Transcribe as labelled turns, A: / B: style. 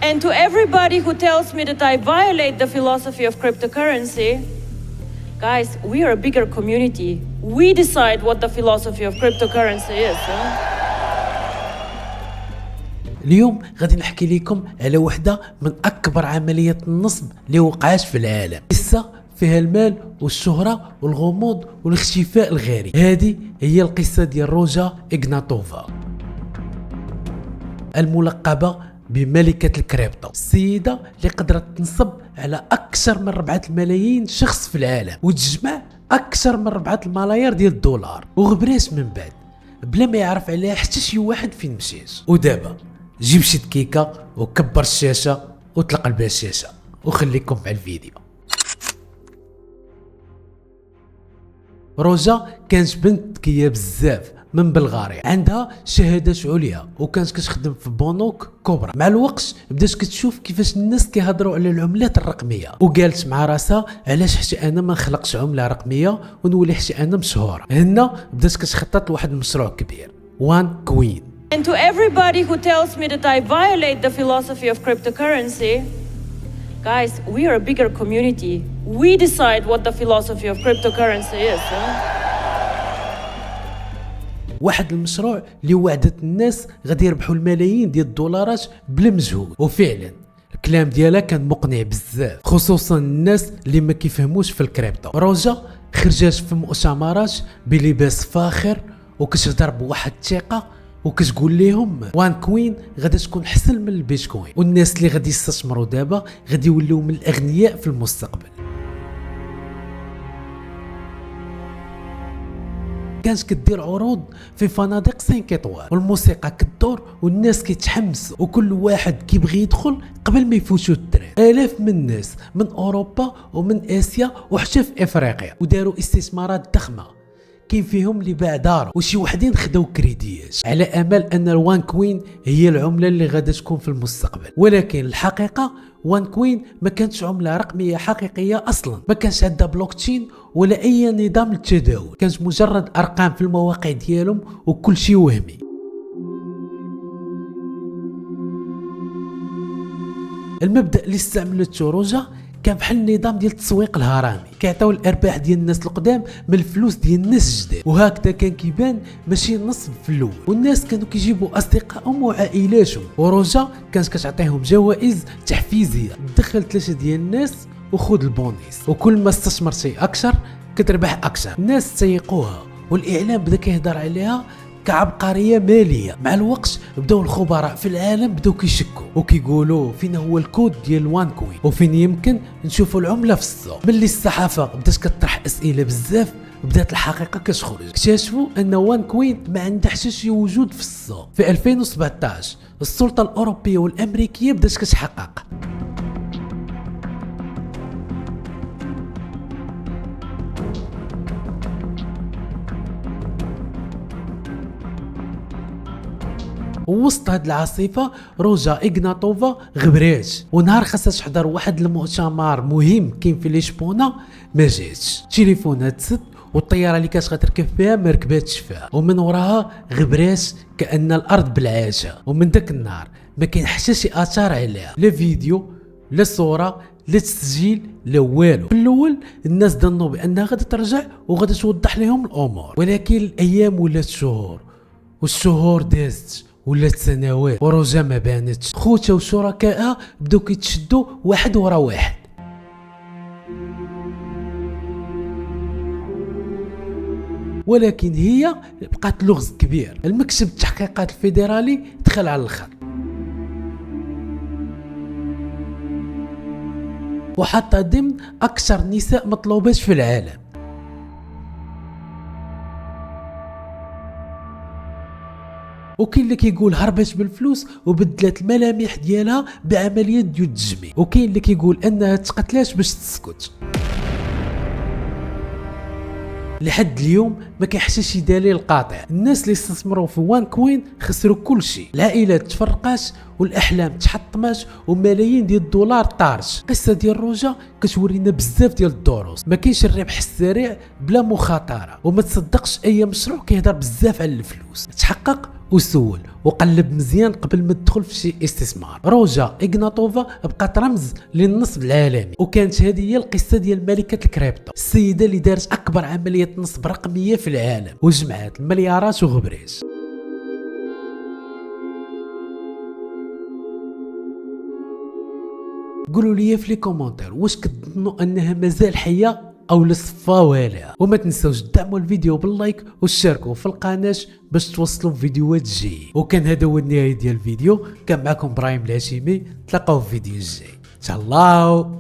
A: And to everybody who tells me that I violate the philosophy of cryptocurrency, guys, we are a bigger community. We decide what the philosophy of cryptocurrency is.
B: اليوم غادي نحكي لكم على وحده من اكبر عمليات النصب اللي وقعت في العالم، قصه فيها المال والشهره والغموض والاختفاء الغيري. هذه هي القصه ديال روجا إغناتوفا، الملقبه بملكه الكريبتو، السيده اللي قدرت تنصب على اكثر من 4 ملايين شخص في العالم وتجمع اكثر من 4 الملايير ديال الدولار، وغبرات من بعد بلا ما يعرف عليها حتى شي واحد فين مشيت. ودابا جيب شي دقيقه وكبر الشاشه وطلق بها الشاشه وخليكم مع الفيديو. روجا كانت بنت ذكيه بزاف من بلغاريا، عندها شهادات عليا وكانت كتخدم في بنوك كبرى. مع الوقت بدات كتشوف كيفاش الناس كيهضروا على العملات الرقميه، وقالت مع راسها علاش حتى انا ما نخلقش عمله رقميه ونولي حتى انا مشهوره. هنا بدات كتخطط لواحد المشروع كبير، وان كوين.
A: And to everybody who tells me that I violate the philosophy of cryptocurrency, guys, we are a bigger community. We decide what the philosophy of cryptocurrency is.
B: واحد المشروع اللي وعدت الناس غادي يربحوا الملايين ديال الدولارات بلا مجهود، وفعلا الكلام ديالها كان مقنع بزاف، خصوصا الناس اللي ما كيفهموش في الكريبتو. روجا خرجت في مؤتمرات بلباس فاخر وكتهضر بواحد الثقه وكتقول لهم وان كوين غادي تكون حسن من البيتكوين، والناس اللي غادي يستثمروا دابا غادي يوليو من الاغنياء في المستقبل. كانت كدير عروض في فنادق 5 اطوال والموسيقى كدور والناس كيتحمسوا وكل واحد كيبغي يدخل قبل ما يفوتوا الترين. الاف من الناس من اوروبا ومن اسيا وحتى في افريقيا، وداروا استثمارات ضخمه، كاين فيهم اللي باع دار وشي وحدين خداو كريديات على امل ان الوان كوين هي العمله اللي غادا تكون في المستقبل. ولكن الحقيقه وان كوين ما كانتش عمله رقميه حقيقيه اصلا، ما كانش عندها بلوكتشين ولا اي نظام للتداول، كانت مجرد ارقام في المواقع ديالهم وكل شيء وهمي. المبدا اللي استعملته روجا كان بحال النظام ديال التسويق الهرمي، كيعطيو الارباح ديال الناس القدام من الفلوس ديال الناس الجداد، وهكذا كان كيبان ماشي نصب في الاول، والناس كانوا كيجيبوا اصدقائهم وعائلاتهم، وروجا كانت كتعطيهم جوائز تحفيزيه، دخل 3 ديال الناس وخذ البونيس، وكل ما استثمرتي اكثر كتربح اكثر. الناس تسيقوها والاعلام بدا كيهضر عليها كعبقريه ماليه. مع الوقت بداو الخبراء في العالم بداو كيشكوا وكيقولوا فين هو الكود ديال وان كوين وفين يمكن نشوفوا العمله في السوق. ملي الصحافه بدات كتطرح اسئله بزاف بدات الحقيقه كتخرج، اكتشفوا ان وان كوين ما عندها حتى شي وجود في السوق. في 2017 السلطه الاوروبيه والامريكيه بدات كتحقق. ووسط هاد العاصفه روجا إغناتوفا غبرات، ونهار خاصها تحضر واحد المؤتمر مهم كاين في لشبونه ما جاتش، تليفونها تسد والطياره اللي كانت غتركب فيها ما ركباتش فيها، ومن وراها غبرات كأن الارض بالعاشه. ومن داك النهار ما كاين حتى شي اثار عليها، لا فيديو لا صوره لا تسجيل لا والو. في الاول الناس ظنوا بانها غادي ترجع وغادي توضح لهم الامور، ولكن الايام ولات شهور والشهور دازت ولات سنوات وروجا ما بانتش. خوتها وشركائها بداو كيتشدوا واحد ورا واحد. ولكن هي بقات لغز كبير. المكتب التحقيقات الفيدرالي دخل على الخط وحطها ضمن اكثر نساء مطلوبات في العالم. وكاين اللي كيقول هربت بالفلوس وبدلت الملامح ديالها بعمليه ديال التجميل، وكاين اللي كيقول انها تقتلات باش تسكت. لحد اليوم ما كاين حتى شي دليل قاطع. الناس اللي استثمروا في وان كوين خسروا كل شيء، العائلات تفرقات والاحلام تحطمات وملايين ديال الدولار طارت. القصه ديال روجا كتورينا بزاف ديال الدروس، ما كاينش الربح السريع بلا مخاطره، وما تصدقش اي مشروع كيهضر بزاف على الفلوس. تحقق وسول وقلب مزيان قبل ما تدخل في شي استثمار. روجا إغناطوفا بقات رمز للنصب العالمي، وكانت هذه هي القصه ديال ملكه الكريبتو، السيده اللي دارت اكبر عمليه نصب رقميه في العالم وجمعت المليارات وغبريت. قولوا لي في لي كومونتير واش كتظنوا انها مازال حيه او لصفا والها، وما تنسوش تدعموا الفيديو باللايك وتشاركوا في القناه باش توصلوا فيديوهات جايه. وكان هذا هو النهايه ديال الفيديو، كان معكم ابراهيم الهاشمي، تلاقاو في الفيديو الجاي. تهلاو.